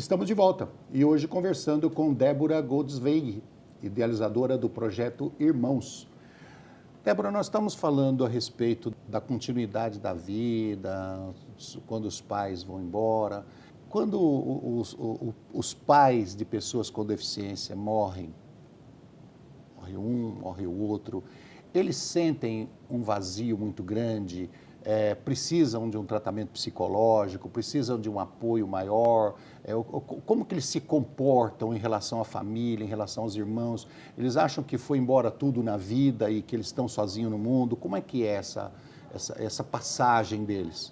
Estamos de volta e hoje conversando com Débora Goldsweig, idealizadora do projeto Irmãos. Débora, nós estamos falando a respeito da continuidade da vida, quando os pais vão embora. Quando os pais de pessoas com deficiência morrem, morre um, morre o outro, eles sentem um vazio muito grande, precisam de um tratamento psicológico, precisam de um apoio maior, como que eles se comportam em relação à família, em relação aos irmãos? Eles acham que foi embora tudo na vida e que eles estão sozinhos no mundo? Como é que é essa passagem deles?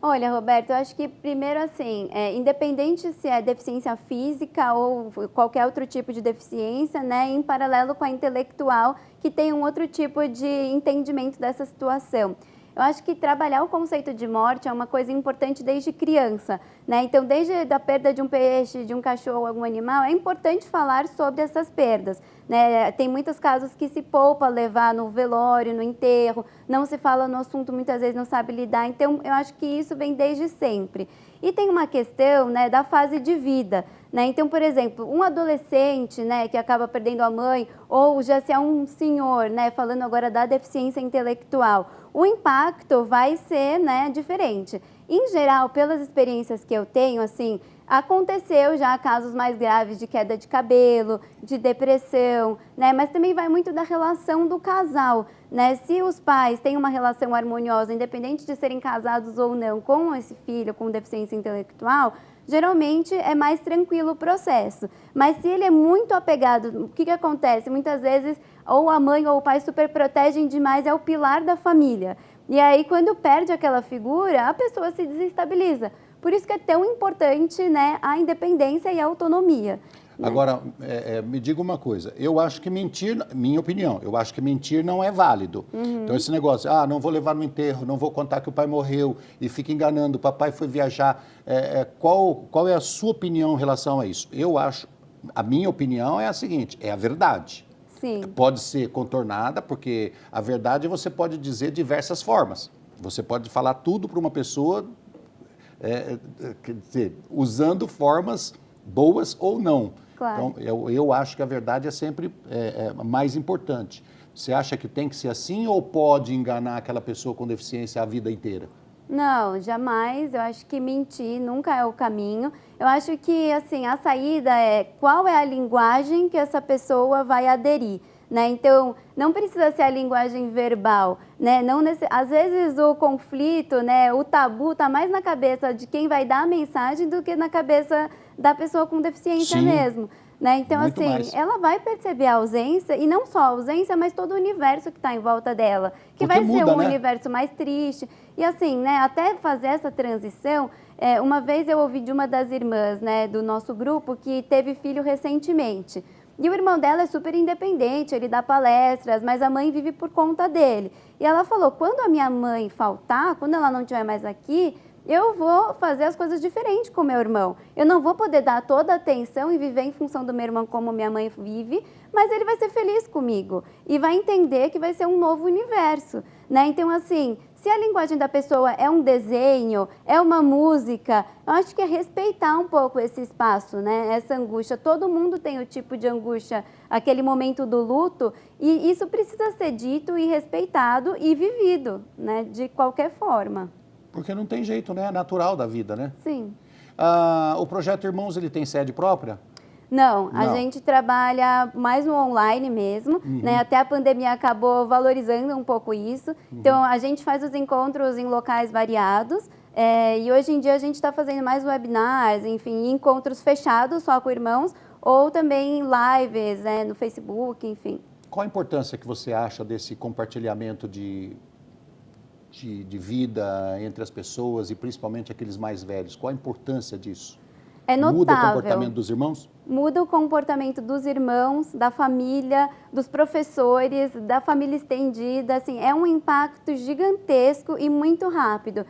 Olha, Roberto, eu acho que primeiro assim, independente se é deficiência física ou qualquer outro tipo de deficiência, né, em paralelo com a intelectual, que tem um outro tipo de entendimento dessa situação. Eu acho que trabalhar o conceito de morte é uma coisa importante desde criança, né? Então, desde a perda de um peixe, de um cachorro, algum animal, é importante falar sobre essas perdas, né? Tem muitos casos que se poupa levar no velório, no enterro, não se fala no assunto, muitas vezes não sabe lidar. Então, eu acho que isso vem desde sempre. E tem uma questão, né, da fase de vida, né? Então, por exemplo, um adolescente, né, que acaba perdendo a mãe, ou já se é um senhor, né, falando agora da deficiência intelectual, o impacto vai ser, né, diferente. Em geral, pelas experiências que eu tenho, assim, aconteceu já casos mais graves de queda de cabelo, de depressão, né? Mas também vai muito da relação do casal, né? Se os pais têm uma relação harmoniosa, independente de serem casados ou não, com esse filho com deficiência intelectual, geralmente é mais tranquilo o processo. Mas se ele é muito apegado, o que acontece? Muitas vezes ou a mãe ou o pai super protegem demais, é o pilar da família. E aí, quando perde aquela figura, a pessoa se desestabiliza. Por isso que é tão importante, né, a independência e a autonomia. Né? Agora, me diga uma coisa, eu acho que mentir, minha opinião, eu acho que mentir não é válido. Então esse negócio, não vou levar no enterro, não vou contar que o pai morreu e fica enganando, o papai foi viajar. Qual é a sua opinião em relação a isso? Eu acho, a minha opinião é a seguinte, é a verdade. Sim. Pode ser contornada, porque a verdade você pode dizer de diversas formas. Você pode falar tudo para uma pessoa, quer dizer, usando formas boas ou não. Claro. Então, eu acho que a verdade é sempre mais importante. Você acha que tem que ser assim ou pode enganar aquela pessoa com deficiência a vida inteira? Não, jamais. Eu acho que mentir nunca é o caminho. Eu acho que, assim, a saída é qual é a linguagem que essa pessoa vai aderir, né? Então, não precisa ser a linguagem verbal, né? Às vezes o conflito, né, o tabu está mais na cabeça de quem vai dar a mensagem do que na cabeça da pessoa com deficiência. Sim. Mesmo. Né? Então, Muito assim, mais. ela vai perceber a ausência, e não só a ausência, mas todo o universo que está em volta dela, que Porque vai ser muda, um né? universo mais triste. E assim, né, até fazer essa transição, uma vez eu ouvi de uma das irmãs, né, do nosso grupo, que teve filho recentemente. E o irmão dela é super independente, ele dá palestras, mas a mãe vive por conta dele. E ela falou, quando a minha mãe faltar, quando ela não estiver mais aqui, eu vou fazer as coisas diferentes com o meu irmão. Eu não vou poder dar toda a atenção e viver em função do meu irmão como minha mãe vive, mas ele vai ser feliz comigo e vai entender que vai ser um novo universo, né? Então, assim, se a linguagem da pessoa é um desenho, é uma música, eu acho que é respeitar um pouco esse espaço, né? Essa angústia. Todo mundo tem o tipo de angústia, aquele momento do luto, e isso precisa ser dito e respeitado e vivido, né? De qualquer forma. Porque não tem jeito, né? É natural da vida, né? Sim. O Projeto Irmãos, ele tem sede própria? Não, a gente trabalha mais no online mesmo, né? Até a pandemia acabou valorizando um pouco isso. Então, a gente faz os encontros em locais variados e hoje em dia a gente está fazendo mais webinars, enfim, encontros fechados só com irmãos ou também lives, né, no Facebook, enfim. Qual a importância que você acha desse compartilhamento de vida entre as pessoas e principalmente aqueles mais velhos? Qual a importância disso? É notável. Muda o comportamento dos irmãos? Muda o comportamento dos irmãos, da família, dos professores, da família estendida. Assim, é um impacto gigantesco e muito rápido.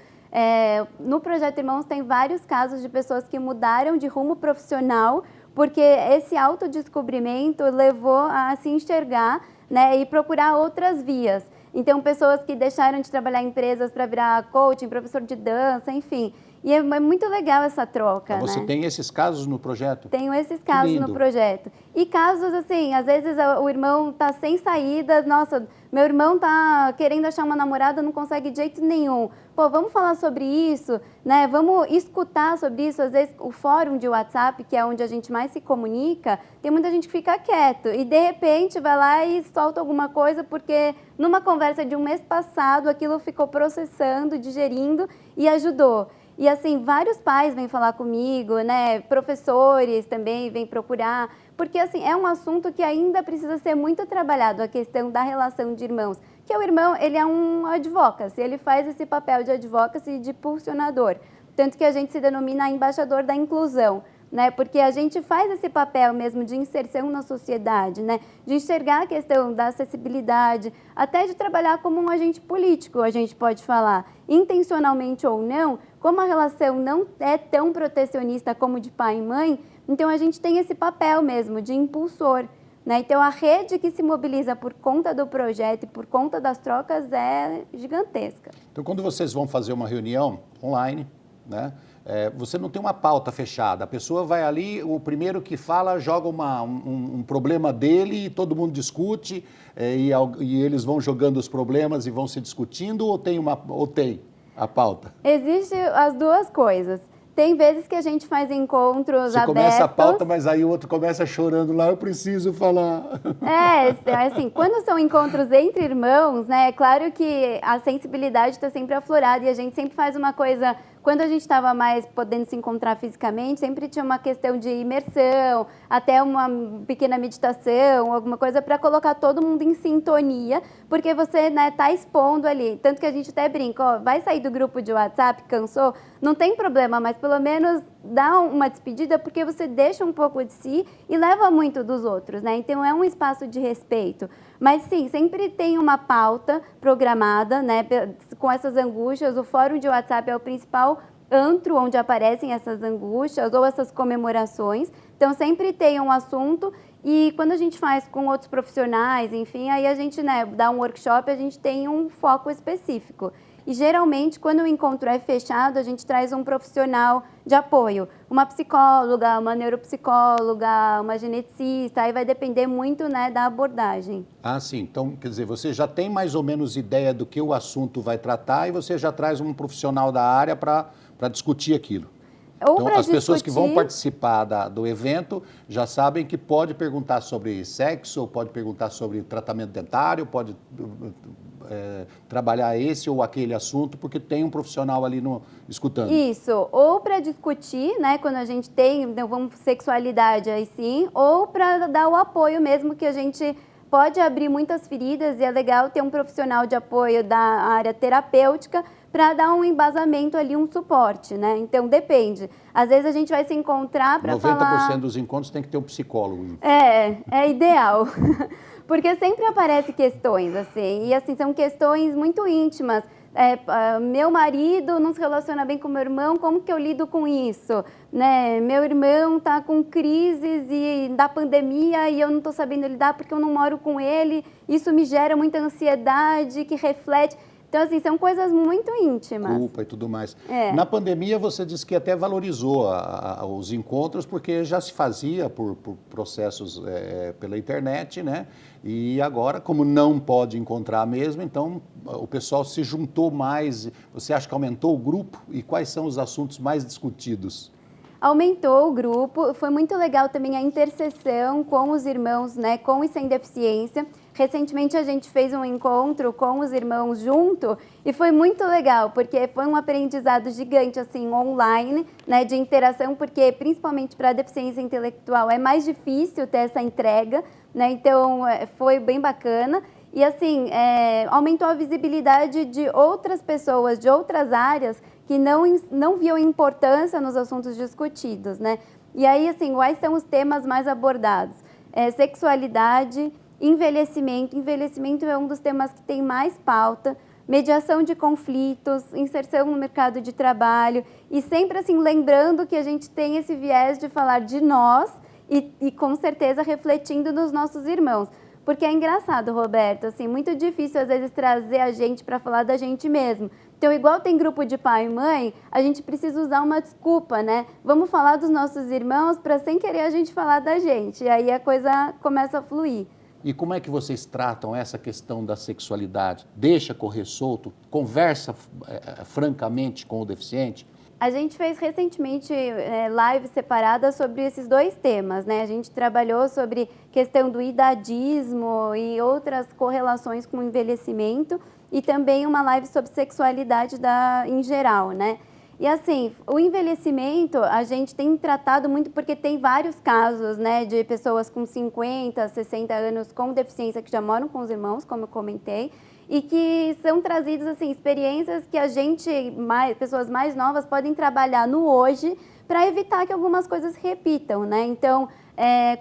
No Projeto Irmãos tem vários casos de pessoas que mudaram de rumo profissional porque esse autodescobrimento levou a se enxergar, né, e procurar outras vias. Então, pessoas que deixaram de trabalhar em empresas para virar coaching, professor de dança, enfim. E é muito legal essa troca, Então, você né? tem esses casos no projeto? Tenho esses casos no lindo. projeto. E casos assim, às vezes o irmão tá sem saída, nossa, meu irmão tá querendo achar uma namorada, não consegue de jeito nenhum. Pô, vamos falar sobre isso, né? Vamos escutar sobre isso. Às vezes o fórum de WhatsApp, que é onde a gente mais se comunica, tem muita gente que fica quieto e de repente vai lá e solta alguma coisa porque numa conversa de um mês passado aquilo ficou processando, digerindo e ajudou. E assim, vários pais vêm falar comigo, né? Professores também vêm procurar, porque assim, é um assunto que ainda precisa ser muito trabalhado, a questão da relação de irmãos. Que o irmão, ele é um advocacy, ele faz esse papel de advocacy e de impulsionador. Tanto que a gente se denomina embaixador da inclusão, né? Porque a gente faz esse papel mesmo de inserção na sociedade, né? De enxergar a questão da acessibilidade, até de trabalhar como um agente político, a gente pode falar, intencionalmente ou não, como a relação não é tão protecionista como de pai e mãe, então a gente tem esse papel mesmo de impulsor, né? Então a rede que se mobiliza por conta do projeto e por conta das trocas é gigantesca. Então, quando vocês vão fazer uma reunião online, né? Você não tem uma pauta fechada, a pessoa vai ali, o primeiro que fala joga um problema dele e todo mundo discute e eles vão jogando os problemas e vão se discutindo ou tem a pauta? Existem as duas coisas. Tem vezes que a gente faz encontros Você abertos. começa a pauta, mas aí o outro começa chorando lá, eu preciso falar. Assim, quando são encontros entre irmãos, né, é claro que a sensibilidade está sempre aflorada e a gente sempre faz uma coisa. Quando a gente estava mais podendo se encontrar fisicamente, sempre tinha uma questão de imersão, até uma pequena meditação, alguma coisa para colocar todo mundo em sintonia, porque você, né, tá expondo ali. Tanto que a gente até brinca, ó, vai sair do grupo de WhatsApp, cansou? Não tem problema, mas pelo menos dá uma despedida, porque você deixa um pouco de si e leva muito dos outros, né? Então é um espaço de respeito. Mas sim, sempre tem uma pauta programada, né, com essas angústias. O fórum de WhatsApp é o principal antro onde aparecem essas angústias ou essas comemorações. Então sempre tem um assunto e quando a gente faz com outros profissionais, enfim, aí a gente, né, dá um workshop, a gente tem um foco específico. E geralmente, quando o encontro é fechado, a gente traz um profissional de apoio. Uma psicóloga, uma neuropsicóloga, uma geneticista, aí vai depender muito, né, da abordagem. Ah, sim. Então, quer dizer, você já tem mais ou menos ideia do que o assunto vai tratar e você já traz um profissional da área para discutir aquilo. Então, as pessoas que vão participar do evento já sabem que pode perguntar sobre sexo, ou pode perguntar sobre tratamento dentário, pode trabalhar esse ou aquele assunto, porque tem um profissional ali escutando. Isso, ou para discutir, né, quando a gente tem, então, vamos sexualidade aí sim, ou para dar o apoio mesmo, que a gente pode abrir muitas feridas e é legal ter um profissional de apoio da área terapêutica para dar um embasamento ali, um suporte, né? Então, depende. Às vezes a gente vai se encontrar para falar... 90% dos encontros tem que ter um psicólogo. É ideal. Porque sempre aparecem questões, assim, e assim, são questões muito íntimas. Meu marido não se relaciona bem com meu irmão, como que eu lido com isso? Né? Meu irmão está com crises da pandemia e eu não estou sabendo lidar porque eu não moro com ele, isso me gera muita ansiedade, que reflete... Então, assim, são coisas muito íntimas. Culpa e tudo mais. Na pandemia, você disse que até valorizou os encontros, porque já se fazia por processos pela internet, né? E agora, como não pode encontrar mesmo, então o pessoal se juntou mais. Você acha que aumentou o grupo? E quais são os assuntos mais discutidos? Aumentou o grupo, foi muito legal também a interseção com os irmãos, né, com e sem deficiência. Recentemente a gente fez um encontro com os irmãos junto e foi muito legal, porque foi um aprendizado gigante, assim, online, né, de interação, porque principalmente para a deficiência intelectual é mais difícil ter essa entrega, né, então foi bem bacana. E assim, aumentou a visibilidade de outras pessoas, de outras áreas, que não viam importância nos assuntos discutidos, né? E aí, assim, quais são os temas mais abordados? Sexualidade, envelhecimento. Envelhecimento é um dos temas que tem mais pauta. Mediação de conflitos, inserção no mercado de trabalho. E sempre, assim, lembrando que a gente tem esse viés de falar de nós e com certeza, refletindo nos nossos irmãos. Porque é engraçado, Roberto, assim, muito difícil às vezes trazer a gente para falar da gente mesmo. Então, igual tem grupo de pai e mãe, a gente precisa usar uma desculpa, né? Vamos falar dos nossos irmãos para, sem querer, a gente falar da gente. E aí a coisa começa a fluir. E como é que vocês tratam essa questão da sexualidade? Deixa correr solto? Conversa francamente com o deficiente? A gente fez recentemente lives separadas sobre esses dois temas, né? A gente trabalhou sobre questão do idadismo e outras correlações com o envelhecimento e também uma live sobre sexualidade em geral, né? E assim, o envelhecimento a gente tem tratado muito porque tem vários casos, né, de pessoas com 50, 60 anos com deficiência que já moram com os irmãos, como eu comentei, e que são trazidas assim experiências que a gente, pessoas mais novas, podem trabalhar no hoje para evitar que algumas coisas repitam, né? Então,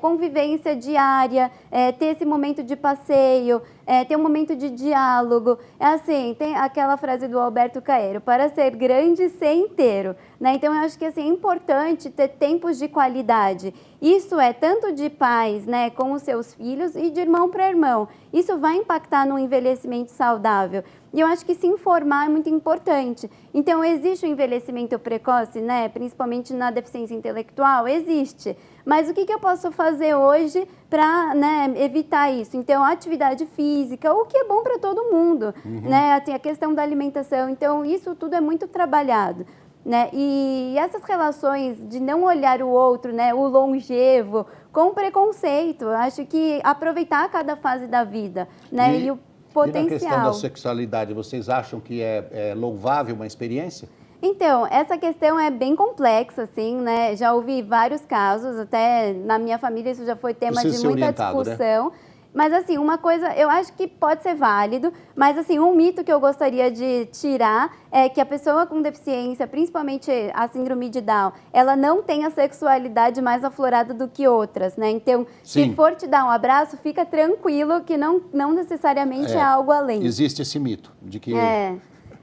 convivência diária, ter esse momento de passeio, ter um momento de diálogo. Assim, tem aquela frase do Alberto Caeiro, para ser grande, ser inteiro. Né? Então, eu acho que assim, é importante ter tempos de qualidade. Isso é tanto de pais, né, com os seus filhos e de irmão para irmão. Isso vai impactar no envelhecimento saudável. E eu acho que se informar é muito importante. Então, existe o envelhecimento precoce, né, principalmente na deficiência intelectual? Existe. Mas o que eu posso fazer hoje para, né, evitar isso? Então, atividade física, o que é bom para todo mundo. Né? Tem a questão da alimentação. Então, isso tudo é muito trabalhado. Né? E essas relações de não olhar o outro, né, o longevo, com preconceito, acho que aproveitar cada fase da vida, né, e o potencial. E na questão da sexualidade, vocês acham que é louvável uma experiência? Então, essa questão é bem complexa, assim, né? Já ouvi vários casos, até na minha família isso já foi tema de muita discussão. Né? Mas, assim, uma coisa, eu acho que pode ser válido, mas, assim, um mito que eu gostaria de tirar é que a pessoa com deficiência, principalmente a síndrome de Down, ela não tem a sexualidade mais aflorada do que outras, né? Então, se for te dar um abraço, fica tranquilo que não necessariamente é algo além. Existe esse mito de que...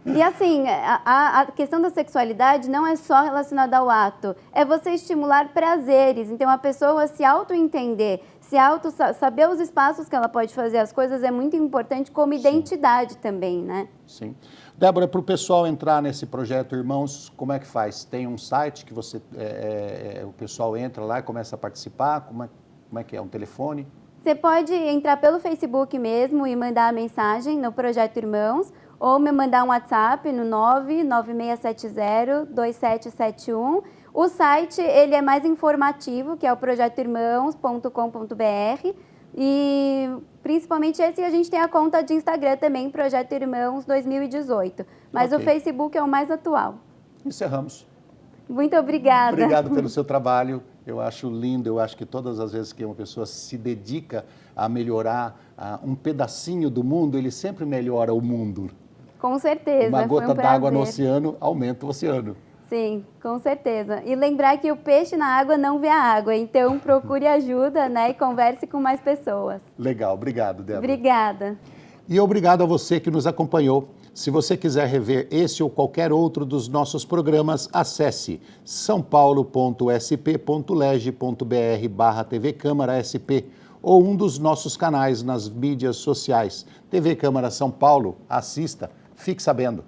E assim, a questão da sexualidade não é só relacionada ao ato, é você estimular prazeres. Então, a pessoa se auto-entender, saber os espaços que ela pode fazer as coisas é muito importante como identidade também, né? Sim. Débora, para o pessoal entrar nesse projeto Irmãos, como é que faz? Tem um site que você, o pessoal entra lá e começa a participar? Como é que é? Um telefone? Você pode entrar pelo Facebook mesmo e mandar a mensagem no Projeto Irmãos, ou me mandar um WhatsApp no 996702771. O site, ele é mais informativo, que é o projetoirmãos.com.br. E principalmente esse, a gente tem a conta de Instagram também, Projeto Irmãos 2018. Mas o Facebook é o mais atual. Encerramos. Muito obrigada. Obrigado pelo seu trabalho. Eu acho lindo, eu acho que todas as vezes que uma pessoa se dedica a melhorar um pedacinho do mundo, ele sempre melhora o mundo. Com certeza. Uma gota d'água no oceano aumenta o oceano. Sim, com certeza. E lembrar que o peixe na água não vê a água, então procure ajuda, né, e converse com mais pessoas. Legal, obrigado, Débora. Obrigada. E obrigado a você que nos acompanhou. Se você quiser rever esse ou qualquer outro dos nossos programas, acesse saopaulo.sp.leg.br/TV Câmara SP ou um dos nossos canais nas mídias sociais. TV Câmara São Paulo, assista, fique sabendo.